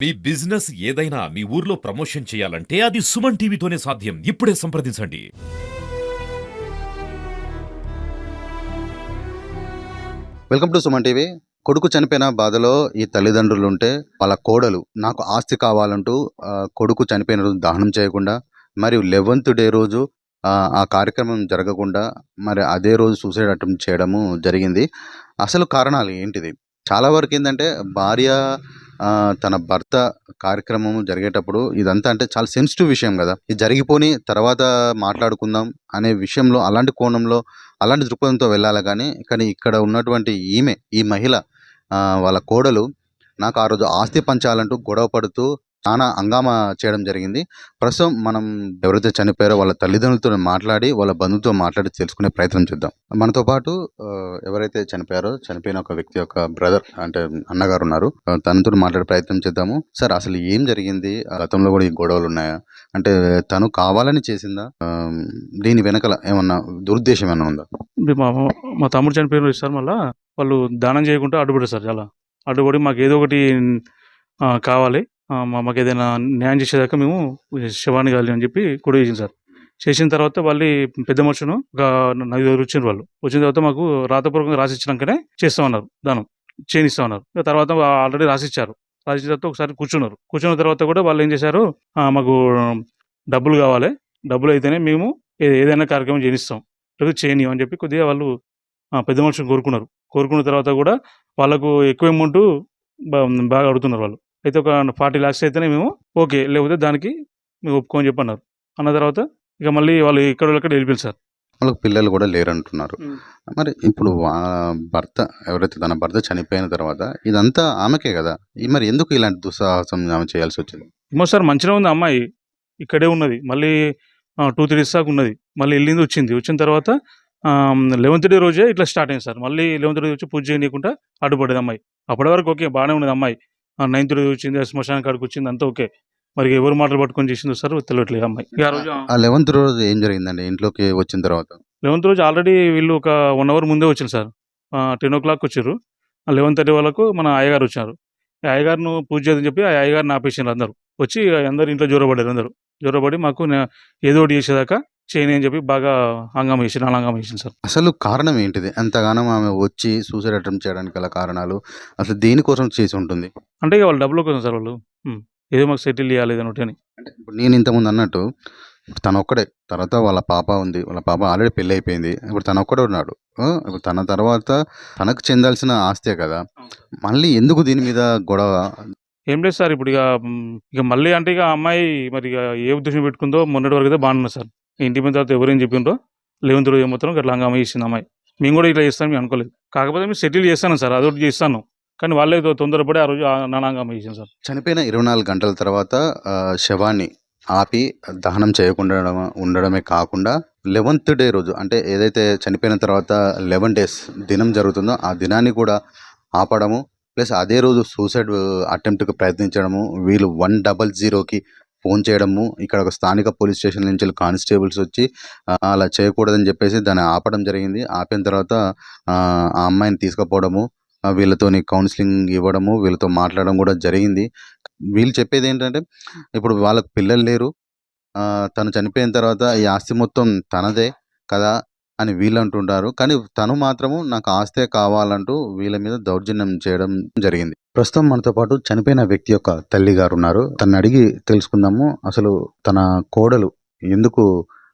మీ business ఏదైనా మీ ఊర్లో promotion చేయాలంటే అది సుమన్ టీవీతోనే సాధ్యం. ఇప్పుడే సంప్రదించండి. Welcome to Suman TV. కొడుకు చనిపోయిన బాధలో ఈ తల్లిదండ్రులు ఉంటే వాళ్ళ కోడలు నాకు ఆస్తి కావాలంటూ కొడుకు చనిపోయిన రోజు దహనం చేయకుండా మరియు 11th డే రోజు ఆ కార్యక్రమం జరగకుండా మరి అదే రోజు సూసైడ్ అటెంప్ట్ చేయడము జరిగింది. అసలు కారణాలు ఏంటిది? చాలా వరకు ఏంటంటే భార్య తన భర్త కార్యక్రమం జరిగేటప్పుడు ఇదంతా అంటే చాలా సెన్సిటివ్ విషయం కదా. ఇది జరిగిపోని తర్వాత మాట్లాడుకుందాం అనే విషయంలో అలాంటి కోణంలో అలాంటి దృక్పథంతో వెళ్ళాలి కానీ ఇక్కడ ఉన్నటువంటి ఈ మహిళ వాళ్ళ కోడలు నాకు ఆ రోజు ఆస్తి పంచాలంటూ గొడవ పడుతూ చాలా హంగామా చేయడం జరిగింది. ప్రస్తుతం మనం ఎవరైతే చనిపోయారో వాళ్ళ తల్లిదండ్రులతో మాట్లాడి వాళ్ళ బంధువులతో మాట్లాడి తెలుసుకునే ప్రయత్నం చేద్దాం. మనతో పాటు ఎవరైతే చనిపోయారో చనిపోయిన ఒక వ్యక్తి యొక్క బ్రదర్ అంటే అన్నగారు ఉన్నారు. తనతో మాట్లాడే ప్రయత్నం చేద్దాము. సార్, అసలు ఏం జరిగింది? గతంలో కూడా ఈ గొడవలు ఉన్నాయా? అంటే తను కావాలని చేసిందా? దీని వెనకాల ఏమన్నా దురుద్దేశం ఏమన్నా ఉందా? మా మా తమ్ముడు చనిపోయిన సార్, మళ్ళీ వాళ్ళు దానం చేయకుండా అడ్డుపడ్డారు సార్. చాలా అడ్డుపడి మాకు ఏదో ఒకటి కావాలి, మాకు ఏదైనా న్యాయం చేసేదాకా మేము శవాన్ని కాలి అని చెప్పి గొడవ చేసింది సార్. చేసిన తర్వాత వాళ్ళు పెద్ద మనుషును ఒక 4 వచ్చిన వాళ్ళు వచ్చిన తర్వాత మాకు రాతపూర్వకంగా రాసిచ్చినాకనే చేస్తామన్నారు, దానం చేయనిస్తామన్నారు. తర్వాత ఆల్రెడీ రాసిచ్చారు. రాసిన తర్వాత ఒకసారి కూర్చున్న తర్వాత కూడా వాళ్ళు ఏం చేశారు, మాకు డబ్బులు కావాలి, డబ్బులు అయితేనే మేము ఏదైనా కార్యక్రమం చేయనిస్తాం, లేదు చేయనియం అని చెప్పి కొద్దిగా వాళ్ళు పెద్ద మనుషులు కోరుకున్న తర్వాత కూడా వాళ్ళకు ఎక్కువ అమౌంట్ బాగా అడుగుతున్నారు వాళ్ళు. అయితే ఒక 40 lakhs అయితేనే మేము ఓకే, లేకపోతే దానికి మేము ఒప్పుకోని చెప్పి అన్నారు. అన్న తర్వాత ఇక మళ్ళీ వాళ్ళు ఎక్కడ వెళ్ళిపోయారు సార్. వాళ్ళకి పిల్లలు కూడా లేరంటున్నారు. మరి ఇప్పుడు భర్త ఎవరైతే తన భర్త చనిపోయిన తర్వాత ఇదంతా ఆమెకే కదా, మరి ఎందుకు ఇలాంటి దుస్సాహసం ఆమె చేయాల్సి వచ్చింది? ఏమో సార్, మంచిగా ఉంది అమ్మాయి, ఇక్కడే ఉన్నది, మళ్ళీ 2-3 days దాకా ఉన్నది, మళ్ళీ వెళ్ళింది వచ్చిన తర్వాత 11th డే రోజే ఇట్లా స్టార్ట్ అయింది సార్. మళ్ళీ 11th డే వచ్చి పూజ చేయనీయకుండా అడ్డుపడేది అమ్మాయి. అప్పటి వరకు ఓకే, బాగానే ఉన్నది అమ్మాయి. 9th రోజు వచ్చింది, శ్మశాన కాడికి వచ్చింది, అంతా ఓకే. మరి ఎవరు మాటలు పట్టుకొని చేసిందో సార్ తెలియట్లేదు అమ్మాయి. ఆ రోజు 11th రోజు ఏం జరిగిందండి ఇంట్లోకి వచ్చిన తర్వాత? 11th రోజు ఆల్రెడీ వీళ్ళు ఒక 1 hour ముందే వచ్చింది సార్. 10 o'clock వచ్చారు. 11:30 వాళ్ళకు మన అయ్యగారు వచ్చారు. అయ్యగారిని పూజ చేయదని చెప్పి ఆ అయ్యగారిని ఆపేసారు. అందరూ వచ్చి అందరు ఇంట్లో జ్వరపడి మాకు ఏదో ఒకటి చేసేదాకా చేయని అని చెప్పి బాగా హంగామా చేసింది సార్. అసలు కారణం ఏంటిది? అంతగానం ఆమె వచ్చి సూసైడ్ అటెంప్ట్ చేయడానికి గల కారణాలు అసలు దేనికోసం చేసి ఉంటుంది? అంటే ఇక వాళ్ళ డబ్బుల కోసం సార్. వాళ్ళు ఏదో మాకు సెటిల్ చేయాలి అని ఒకటి అని. అంటే ఇప్పుడు నేను ఇంతకుముందు అన్నట్టు తను ఒక్కడే, తర్వాత వాళ్ళ పాప ఉంది, వాళ్ళ పాప ఆల్రెడీ పెళ్ళి అయిపోయింది, ఇప్పుడు తను ఒక్కడే ఉన్నాడు. ఇప్పుడు తన తర్వాత తనకు చెందాల్సిన ఆస్తే కదా, మళ్ళీ ఎందుకు దీని మీద గొడవ? ఏం లేదు సార్, ఇప్పుడు ఇక మళ్ళీ అంటే ఇక అమ్మాయి మరి ఇక ఏ ఉద్దేశం పెట్టుకుందో మొన్నటి వరకు అయితే బాగున్నాను సార్. ఇంటి మీద తర్వాత ఎవరేం చెప్పిండ్రో 11th రోజు ఏమవుతారో అట్లా హంగామా చేసింది అమ్మాయి. మేము కూడా ఇట్లా చేస్తాను మేము అనుకోలేదు. కాకపోతే మేము సెటిల్ చేస్తాను సార్, అదొకటి చేస్తాను, కానీ వాళ్ళే తొందరపడి ఆ రోజు హంగామా చేసింది సార్. చనిపోయిన 24 గంటల తర్వాత శవాన్ని ఆపి దహనం చేయకుండా ఉండడమే కాకుండా 11th డే రోజు అంటే ఏదైతే చనిపోయిన తర్వాత 11 days దినం జరుగుతుందో ఆ దినాన్ని కూడా ఆపడము, ప్లస్ అదే రోజు సూసైడ్ అటెంప్ట్కి ప్రయత్నించడము, వీళ్ళు 100కి ఫోన్ చేయడము, ఇక్కడ ఒక స్థానిక పోలీస్ స్టేషన్ నుంచి కానిస్టేబుల్స్ వచ్చి అలా చేయకూడదని చెప్పేసి దాన్ని ఆపడం జరిగింది. ఆపిన తర్వాత ఆ అమ్మాయిని తీసుకుపోవడము, వీళ్ళతోని కౌన్సిలింగ్ ఇవ్వడము, వీళ్ళతో మాట్లాడడం కూడా జరిగింది. వీళ్ళు చెప్పేది ఏంటంటే ఇప్పుడు వాళ్ళకు పిల్లలు లేరు, తను చనిపోయిన తర్వాత ఈ ఆస్తి మొత్తం తనదే కదా అని వీళ్ళు అంటుంటారు. కానీ తను మాత్రము నాకు ఆస్తే కావాలంటూ వీళ్ళ మీద దౌర్జన్యం చేయడం జరిగింది. ప్రస్తుతం మనతో పాటు చనిపోయిన వ్యక్తి యొక్క తల్లి గారు ఉన్నారు. తను అడిగి తెలుసుకుందాము అసలు తన కోడలు ఎందుకు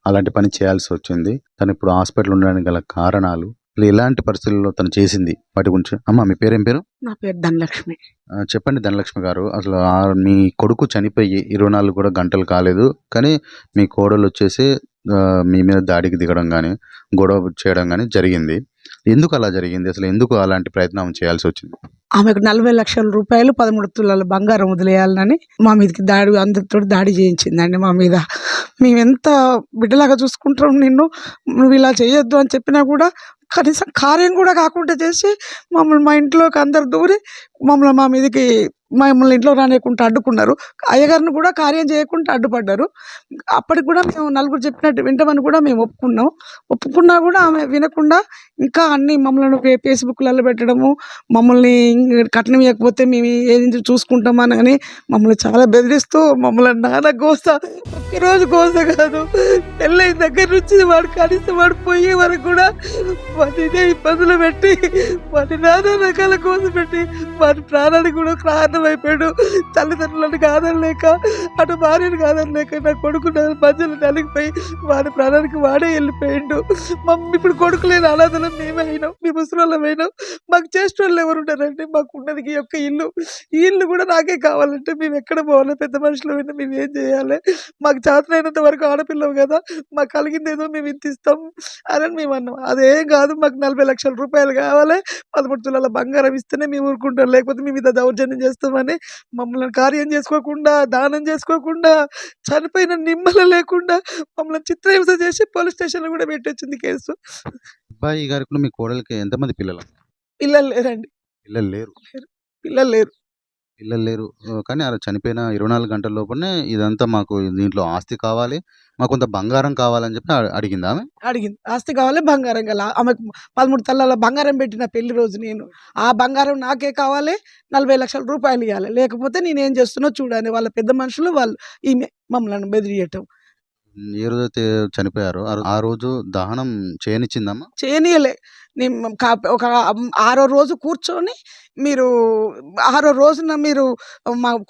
అలాంటి పని చేయాల్సి వచ్చింది, తను ఇప్పుడు హాస్పిటల్ ఉండడానికి గల కారణాలు, ఎలాంటి పరిస్థితుల్లో తను చేసింది, వాటి గురించి. అమ్మ, మీ పేరేం పేరు? నా పేరు ధనలక్ష్మి. చెప్పండి ధనలక్ష్మి గారు, అసలు మీ కొడుకు చనిపోయి 24 కూడా గంటలు కాలేదు, కానీ మీ కోడలు వచ్చేసి మీ మీద దాడికి దిగడం కానీ గొడవ చేయడం కానీ జరిగింది. ఎందుకు అలా జరిగింది? అసలు ఎందుకు అలాంటి ప్రయత్నం చేయాల్సి వచ్చింది? ఆమెకు 40 లక్షల రూపాయలు 13 తులాల బంగారం వదిలేయాలని మా మీదకి అందరితో దాడి చేయించిందండి. మా మీద మేము ఎంత బిడ్డలాగా చూసుకుంటాం, నువ్వు ఇలా చేయొద్దు అని చెప్పినా కూడా కనీసం కార్యం కూడా కాకుండా చేసి మమ్మల్ని మా ఇంట్లోకి అందరు దూరి మమ్మల్ని మా మీదకి మమ్మల్ని ఇంట్లో రానియకుండా అడ్డుకున్నారు. అయ్యగారిని కూడా కార్యం చేయకుండా అడ్డుపడ్డారు. అప్పటికి కూడా మేము నలుగురు చెప్పినట్టు వింటామని కూడా మేము ఒప్పుకున్నాం. ఒప్పుకున్నా కూడా ఆమె వినకుండా ఇంకా అన్ని మమ్మల్ని ఫేస్బుక్లలో పెట్టడము, మమ్మల్ని కట్నం ఇవ్వకపోతే మేము ఏది చూసుకుంటామని అని మమ్మల్ని చాలా బెదిరిస్తూ మమ్మల్ని నాన్న గోస, ఒక్కరోజు గోస కాదు, పెళ్ళైన దగ్గర నుంచి వాడు కనీసం వాడు పోయే వరకు కూడా వాటి ఇదే ఇబ్బందులు పెట్టి వాటి నానా రకాల కోసం పెట్టి వాటి ప్రాణానికి కూడా కారణమైపోయాడు. తల్లిదండ్రులను కాదనలేక, అటు భార్యను కాదనలేక నా కొడుకు నా మధ్యలో నలిగిపోయి వాడి ప్రాణానికి వాడే వెళ్ళిపోయిండు. ఇప్పుడు కొడుకు లేని అనాథలం మేమే అయినాం, మీ ముసలోళ్ళం అయినాం. మాకు చేసేటోళ్ళు ఎవరు ఉంటారంటే మాకు ఉన్నది ఈ యొక్క ఇల్లు. ఈ ఇల్లు కూడా నాకే కావాలంటే మేము ఎక్కడ పోవాలి? పెద్ద మనుషులు అయినా మేము ఏం చేయాలి? మాకు చేతనైనంత వరకు ఆడపిల్లవు కదా, మాకు కలిగింది ఏదో మేము ఇంత ఇస్తాం అని మేము అన్నాం. అదేం కాదు, మాకు 40 లక్షల రూపాయలు కావాలి, 13 తులాల బంగారం ఇస్తేనే మేము ఊరుకుంటాం, లేకపోతే మేము ఇంత దౌర్జన్యం చేస్తామని మమ్మల్ని కార్యం చేసుకోకుండా, దానం చేసుకోకుండా, చనిపోయిన నిమ్మల లేకుండా మమ్మల్ని చిత్రహింస చేసి పోలీస్ స్టేషన్లో కూడా పెట్టొచ్చింది కేసు. అబ్బాయి గారికి మీ కోడలికి ఎంతమంది పిల్లలు? పిల్లలు లేరండి, పిల్లలు లేరు. పిల్లలు లేరు. పిల్లలు లేరు. కానీ అలా చనిపోయిన 24 గంటల లోపునే ఇదంతా మాకు దీంట్లో ఆస్తి కావాలి, మాకు కొంత బంగారం కావాలని చెప్పి అడిగిందా ఆమె? అడిగింది. ఆస్తి కావాలి, బంగారం గల ఆమెకు 13 తలాల బంగారం పెట్టిన పెళ్లి రోజు నేను. ఆ బంగారం నాకే కావాలి, 40 లక్షల రూపాయలు ఇవ్వాలి, లేకపోతే నేనేం చేస్తున్నా చూడాలి. వాళ్ళ పెద్ద మనుషులు వాళ్ళు ఈమె మమ్మల్ని బెదిరియటం. ఏ రోజైతే చనిపోయారో ఆ రోజు దహనం చేయనిచ్చిందమ్మా? చేయనీయలే. నేను ఒక 6వ రోజు కూర్చొని మీరు 6వ రోజున మీరు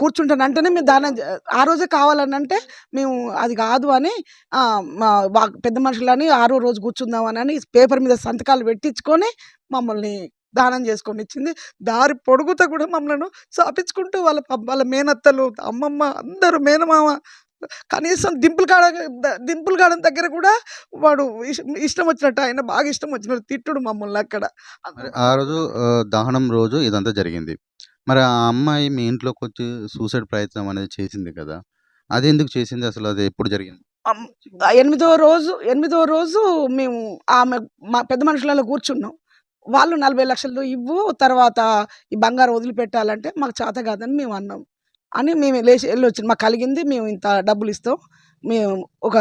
కూర్చుంటానంటేనే మీరు దానం ఆ రోజే కావాలని అంటే మేము అది కాదు అని పెద్ద మనుషులని 6వ రోజు కూర్చుందామని పేపర్ మీద సంతకాలు పెట్టించుకొని మమ్మల్ని దానం చేసుకొని ఇచ్చింది. దారి పొడుగుతా కూడా మమ్మల్ని చాపించుకుంటూ వాళ్ళ మేనత్తలు, అమ్మమ్మ, అందరూ, మేనమామ, కనీసం దింపులు కాడ దగ్గర కూడా వాడు ఇష్టం వచ్చినట్టు, ఆయన బాగా ఇష్టం వచ్చినట్టు తిట్టుడు మమ్మల్ని అక్కడ. మరి ఆ రోజు దహనం రోజు ఇదంతా జరిగింది. మరి ఆ అమ్మాయి మీ ఇంట్లోకి వచ్చి సూసైడ్ ప్రయత్నం అనేది చేసింది కదా, అది ఎందుకు చేసింది? అసలు అది ఎప్పుడు జరిగింది? 8వ రోజు మేము ఆమె మా పెద్ద మనుషులలో కూర్చున్నాం. వాళ్ళు 40 లక్షలు ఇవ్వు, తర్వాత ఈ బంగారం వదిలిపెట్టాలంటే మాకు చేత కాదని మేము అన్నాం. అని మేము వెళ్ళొచ్చాం. మాకు కలిగింది, మేము ఇంత డబ్బులు ఇస్తాం, మేము ఒక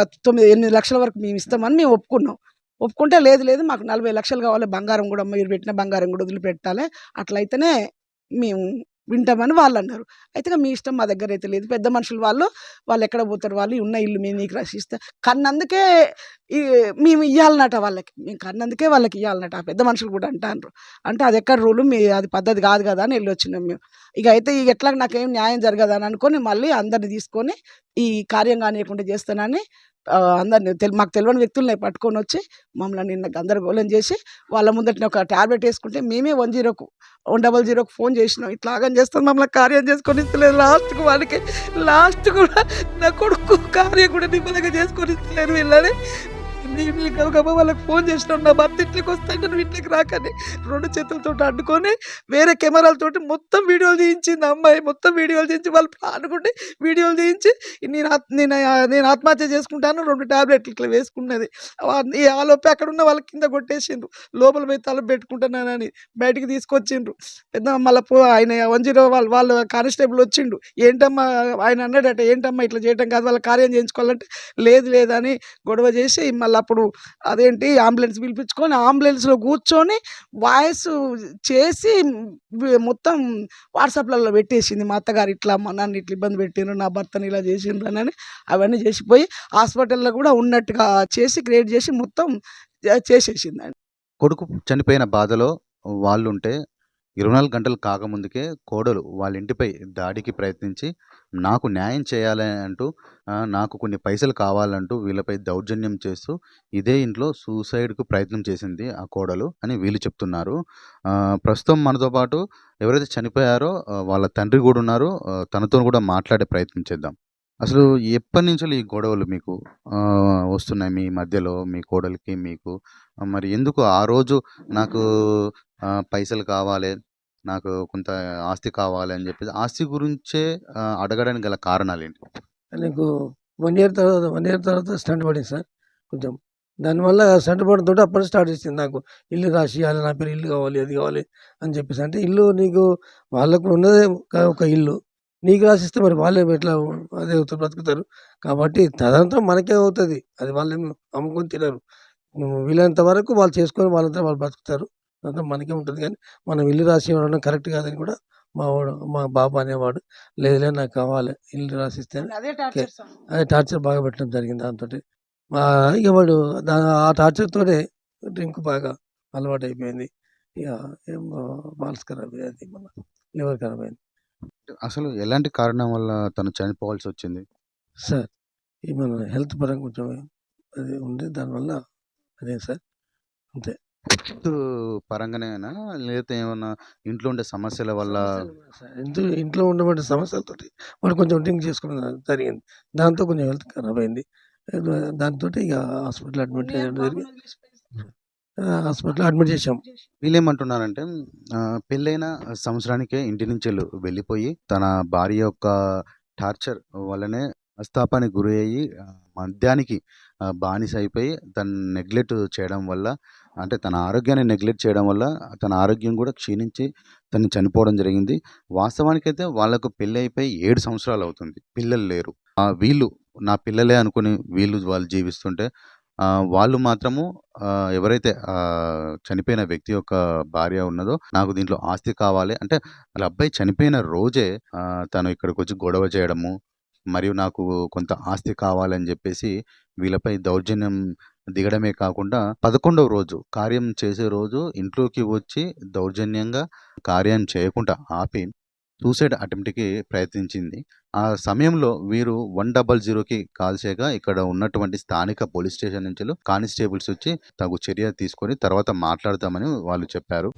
8 లక్షల వరకు మేము ఇస్తామని మేము ఒప్పుకున్నాం. ఒప్పుకుంటే లేదు మాకు 40 లక్షలు కావాలి, బంగారం కూడా మీరు పెట్టిన బంగారం కూడా వదిలిపెట్టాలి, అట్లయితేనే మేము వింటామని వాళ్ళు అన్నారు. అయితే మీ ఇష్టం, మా దగ్గర అయితే లేదు. పెద్ద మనుషులు వాళ్ళు ఎక్కడ పోతారు, వాళ్ళు ఉన్న ఇల్లు మేము నీకు రాసిస్తాం కన్నందుకే మేము ఇవ్వాలన్నట వాళ్ళకి, మేము కన్నందుకే వాళ్ళకి ఇవ్వాలన్నట. ఆ పెద్ద మనుషులు కూడా అంటారు. అంటే అది ఎక్కడ రూలు, అది పద్ధతి కాదు కదా అని వెళ్ళొచ్చినాం మేము. అయితే ఎట్లా నాకేం న్యాయం జరగదని అనుకొని మళ్ళీ అందరిని తీసుకొని ఈ కార్యం కానియకుండా చేస్తానని అందరిని మాకు తెలియని వ్యక్తులని పట్టుకొని వచ్చి మమ్మల్ని నిన్న గందరగోళం చేసి వాళ్ళ ముందట ఒక టాబ్లెట్ వేసుకుంటే మేమే 100కి ఫోన్ చేసినాం, ఇట్లాగని చేస్తాం, మమ్మల్ని కార్యం చేసుకొని ఇస్తలేదు. లాస్ట్ కూడా నా కొడుకు కార్యం కూడా నిమ్మలంగా చేసుకొని ఇస్తలేరు వీళ్ళని. వాళ్ళకి ఫోన్ చేసినాం, నా భర్త ఇంట్లోకి వస్తాంటే నువ్వు ఇంట్లోకి రాకని 2 చేతులతో అడ్డుకొని వేరే కెమెరాలతోటి మొత్తం వీడియోలు తీయించింది అమ్మాయి. మొత్తం వీడియోలు తీయించి వాళ్ళు అనుకుంటే వీడియోలు తీయించి నేను ఆత్మహత్య చేసుకుంటాను 2 టాబ్లెట్లు ఇట్లా వేసుకున్నది. ఆలోపే అక్కడ ఉన్న వాళ్ళ కింద కొట్టేసిండ్రు, లోపల పోయి తల పెట్టుకుంటున్నానని బయటికి తీసుకొచ్చిండ్రు. పెద్ద మళ్ళీ ఆయన 10 వాళ్ళు కానిస్టేబుల్ వచ్చిండు. ఏంటమ్మా ఆయన అన్నాడట, ఏంటమ్మా ఇట్లా చేయటం కాదు, వాళ్ళ కార్యం చేయించుకోవాలంటే లేదని గొడవ చేసి మళ్ళీ అప్పుడు అదేంటి అంబులెన్స్ పిలిపించుకొని అంబులెన్స్లో కూర్చొని వాయిస్ చేసి మొత్తం వాట్సాప్లలో పెట్టేసింది. మా అత్తగారు ఇట్లా మా నన్ను ఇట్లా ఇబ్బంది పెట్టిండ్రు, నా భర్తని ఇలా చేసిండ్రు అని అవన్నీ చేసిపోయి హాస్పిటల్లో కూడా ఉన్నట్టుగా చేసి క్రియేట్ చేసి మొత్తం చేసేసిందండి. కొడుకు చనిపోయిన బాధలో వాళ్ళుంటే 24 గంటలు కాకముందుకే కోడలు వాళ్ళ ఇంటిపై దాడికి ప్రయత్నించి నాకు న్యాయం చేయాలి అంటూ, నాకు కొన్ని పైసలు కావాలంటూ వీళ్ళపై దౌర్జన్యం చేస్తూ ఇదే ఇంట్లో సూసైడ్కు ప్రయత్నం చేసింది ఆ కోడలు అని వీళ్ళు చెప్తున్నారు. ప్రస్తుతం మనతో పాటు ఎవరైతే చనిపోయారో వాళ్ళ తండ్రి కూడా ఉన్నారు. తనతో కూడా మాట్లాడే ప్రయత్నం చేద్దాం. అసలు ఎప్పటి నుంచో ఈ గొడవలు మీకు వస్తున్నాయి మీ మధ్యలో, మీ కోడలికి మీకు? మరి ఎందుకు ఆ రోజు నాకు పైసలు కావాలి, నాకు కొంత ఆస్తి కావాలి అని చెప్పేసి ఆస్తి గురించే అడగడానికి గల కారణాలేంటి? నీకు 1 ఇయర్ తర్వాత స్టంట్ పడింది సార్. కొంచెం దానివల్ల సెంటర్‌పడడంతోటి అప్పటి స్టార్ట్ చేసింది నాకు. ఇల్లు రాసియాలి, నా పేరు ఇల్లు కావాలి, అది కావాలి అని చెప్పేసి. అంటే ఇల్లు నీకు వాళ్ళకు ఉన్నదే ఒక ఇల్లు. నీకు రాసిస్తే మరి వాళ్ళేమో ఎట్లా అదే బ్రతుకుతారు. కాబట్టి తదనంతరం మనకే అవుతది. అది వాళ్ళేమి అమ్ముకొని తినరు. వీలైనంత వరకు వాళ్ళు చేసుకొని వాళ్ళంతట వాళ్ళు బ్రతుకుతారు. అదంతా మనకే ఉంటది గానీ, మనం ఇల్లు రాసి ఇవ్వడం కరెక్ట్ కాదని కూడా మా బాబు అనేవాడు. లేదులే నాకు కావాలి ఇల్లు రాసిస్తేనే అదే ఓకే. Torture sir. అదే టార్చర్ బాగా పెట్టడం జరిగింది దాంతోటి. ఇక వాడు ఆ టార్చర్‌తోనే డ్రింక్ బాగా అలవాటయిపోయింది. ఇక ఏమో బాల్స్ ఖరాబ్ అది మన లివర్ ఖరాబ్ అయింది. అసలు ఎలాంటి కారణం వల్ల తను చనిపోవాల్సొచ్చింది? సార్ ఈ మన హెల్త్ పరంగా కొంచెం అది ఉంది. దానివల్ల అదే సార్. అంతే. హెల్త్ పరంగానేనా? లేతే ఏమన్నా ఇంట్లో ఉండే సమస్యల వల్ల? సమస్యలు ఉన్నాయి సార్. ఇంట్లో ఉన్నటువంటి సమస్యలతోటి వాడు కొంచెం డ్రింక్ చేసుకోవడం జరిగింది. దాంతో కొంచెం హెల్త్ ఖరాబ్ అయింది. దాంతోటి ఇక హాస్పిటల్ అడ్మిట్ అయ్యడం జరిగింది. హాస్పిటల్‌లో అడ్మిట్ చేశాం. వీళ్ళేమంటున్నారంటే పెళ్ళైన సంవత్సరానికే ఇంటి నుంచెళ్ళు వెళ్ళిపోయి, తన భార్య యొక్క టార్చర్ వల్లనే మనస్తాపానికి గురి అయ్యి మద్యానికి బానిస అయిపోయి తను నెగ్లెక్ట్ చేయడం వల్ల, అంటే తన ఆరోగ్యాన్ని నెగ్లెక్ట్ చేయడం వల్ల తన ఆరోగ్యం కూడా క్షీణించి తను చనిపోవడం జరిగింది. వాస్తవానికైతే వాళ్ళకు పెళ్లి అయిపోయి 7 సంవత్సరాలు అవుతుంది. పిల్లలు లేరు. వీళ్ళు నా పిల్లలే అనుకుని వాళ్ళు జీవిస్తుంటే వాళ్ళు మాత్రము ఎవరైతే చనిపోయిన వ్యక్తి యొక్క భార్య ఉన్నదో, నాకు దీంట్లో ఆస్తి కావాలి అంటే, వాళ్ళ అబ్బాయి చనిపోయిన రోజే తను ఇక్కడికొచ్చి గొడవ చేయడము, మరియు నాకు కొంత ఆస్తి కావాలని జెప్పేసి వీళ్ళపై దౌర్జన్యం దిగడమే కాకుండా 11వ రోజు కార్యం చేసే రోజు ఇంట్లోకి వచ్చి దౌర్జన్యంగా కార్యం చేయకుండా ఆపి సూసైడ్ అటెంప్ట్‌కి ప్రయత్నించింది. ఆ సమయంలో వీరు 100కి కాల్ చేయగా ఇక్కడ ఉన్నటువంటి స్థానిక పోలీస్ స్టేషన్ నుంచెల్లి కానిస్టేబుల్స్ వచ్చి తగు చర్య తీసుకొని తర్వాత మాట్లాడతామని వాళ్ళు చెప్పారు.